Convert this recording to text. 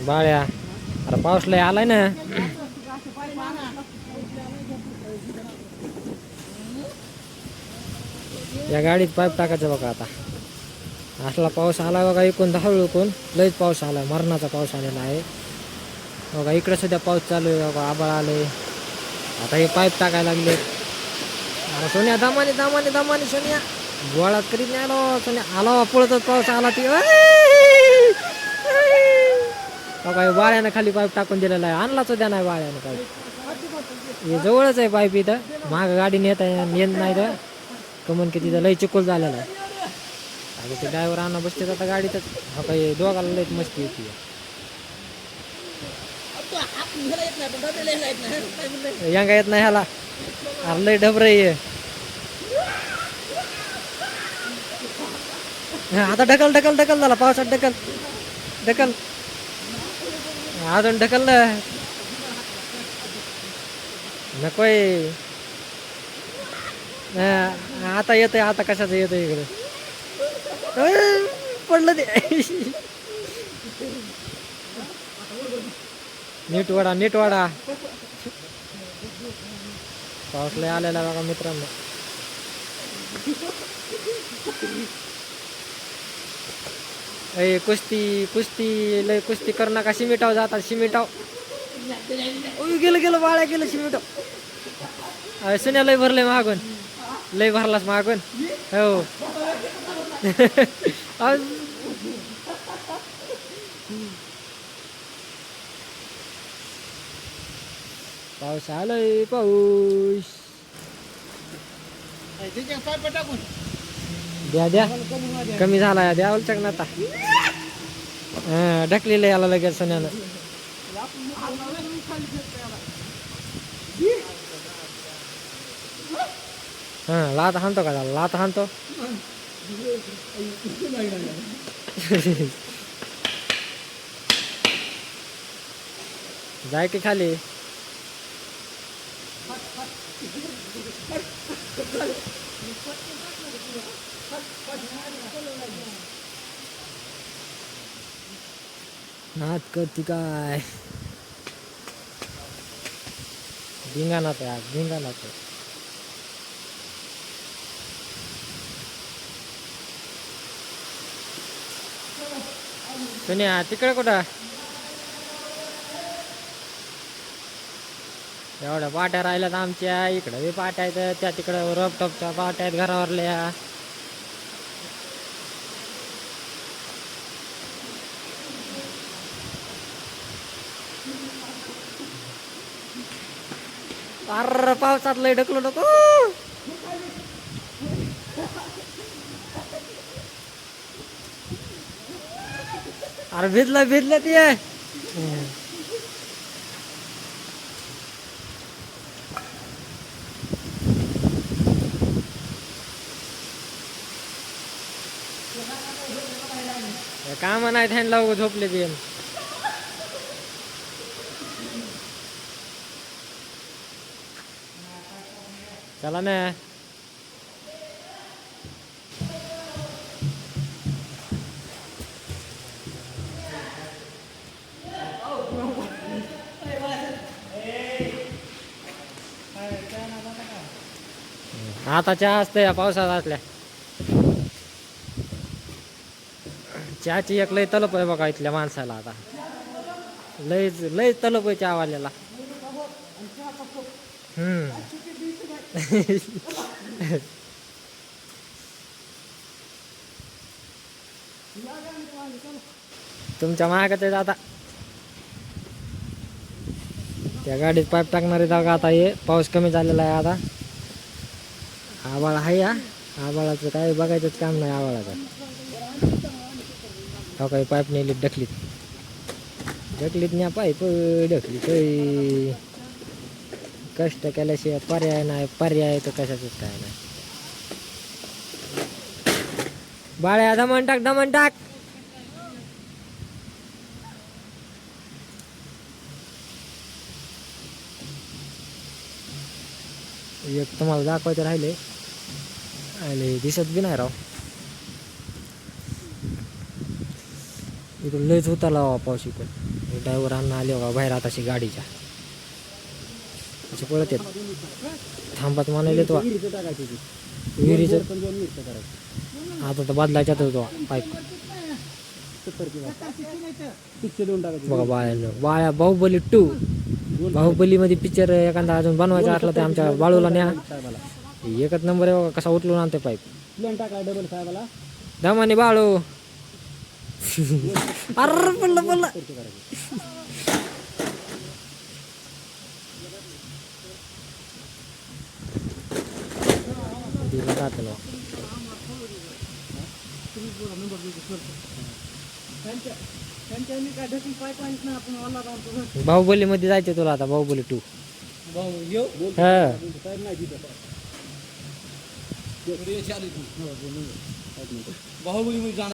बाळ्या अरे पाऊस लय आलाय ना. या गाडीत पाईप टाकायचं बघा आता. असला पाऊस आला बघा इकून हळूकून लयच पाऊस आला मरणाचा पाऊस आलेला आहे बघा. इकडे सध्या पाऊस चालू आहे बघा. आबाळ आले आता हे पाईप टाकायला लागले. अरे सोन्या दमाने दमाने दमाने सोन्या गोळात करीत नाही आलो. सोन्या आला पळतच पाऊस आला ती बघा. बाळ्यानं खाली पाईप टाकून दिलेला आहे. आणलाच द्या नाही बाळ्यानं पाईप. हे जवळच आहे पाईप इथं. मागं गाडी नेत नाही तर कमन की तिथं लय चिकोल झालेला आहे. अगं ते ड्रायव्हर आणा बसते आता गाडीतच. हा काही दोघाला लयच मस्ती येते. यांगा येत नाही ह्याला. अरे लय डबर ये. आता ढकल ढकल ढकल झाला पावसात. ढकल ढकल अजून ढकल नकोय. आता येतंय. आता कशाचं येतंय इकडे. पडलं ते. नीट वाडा नीट वाडा. पाऊस लय आलेला बघा मित्रांनो. ए कुस्ती कुस्ती लय कुस्ती कर नका. शिमिटाव जातात शिमिटाव. गेलं गेलं बाळ्या गेलं शिमिटाव. अरे सुन्या लय भरलंय मागून. लय भरलास मागून हो. पाऊस आलोय पाऊस. द्या द्या कमी झाला द्या उलचक ना आता. ढकलेलं याला लगेच सण्यानं. लात हाणतो का झाला. लात हाणतो. जाय की खाली. नात करती काय. धिंगाणाच आहे आज धिंगाणाच. सुन्या तिकडे कुठं. एवढ्या पाट्या राहिल्यात आमच्या. इकडं बी पाट्या आहेत. त्या तिकडं रपटपच्या पाट्या आहेत घरावरल्या. अर पावसात लय ढकलू नको. अरे भिजलं भिजलं ते. काम नाही त्यांना झोपले ते. चला ना. आता चहा असते या पावसात असल्या. चहाची एक लय तलप आहे बघा इथल्या माणसाला. आता लय लय तलप आहे चहावाल्याला. तुमच्या मागच आहे आता. त्या गाडीत पाईप टाकणारे जागा. आता हे पाऊस कमी झालेला आहे आता. आबाळ आहे या. आबाळाचं काय बघायचंच काम नाही आबाळाचं. हो काही पाईप नेलीत ढकलीत ढकलीत न्या पाईप ढकलीत. कष्ट केल्याशिवाय पर्याय नाही. पर्याय तर कशाचंच काय नाही. बाळ्या दमन टाक दमन टाक. एक तुम्हाला दाखवायचं राहिले आणि दिसत बी नाही राव. इकडून लयच होता लावा पाऊस. इकडून ड्रायव्हर अण्णा आले बघा बाहेर आताशी गाडीच्या असे पळत येत थांबात म्हणाले तो विहिरीचं आता तर बदलायच्यात तो पाईप बघा बाळ्या बाहुबली 2 बाहुबलीमध्ये पिक्चर एखादा अजून बनवायचा असला तर आमच्या बाळूला न्या एकच नंबर आहे बघा कसा उचलून आणते पाईप दमाने बाळू अरे पडलं बाहुबली मध्ये जायचं तुला आता बाहुबली 2 हा बाहुबली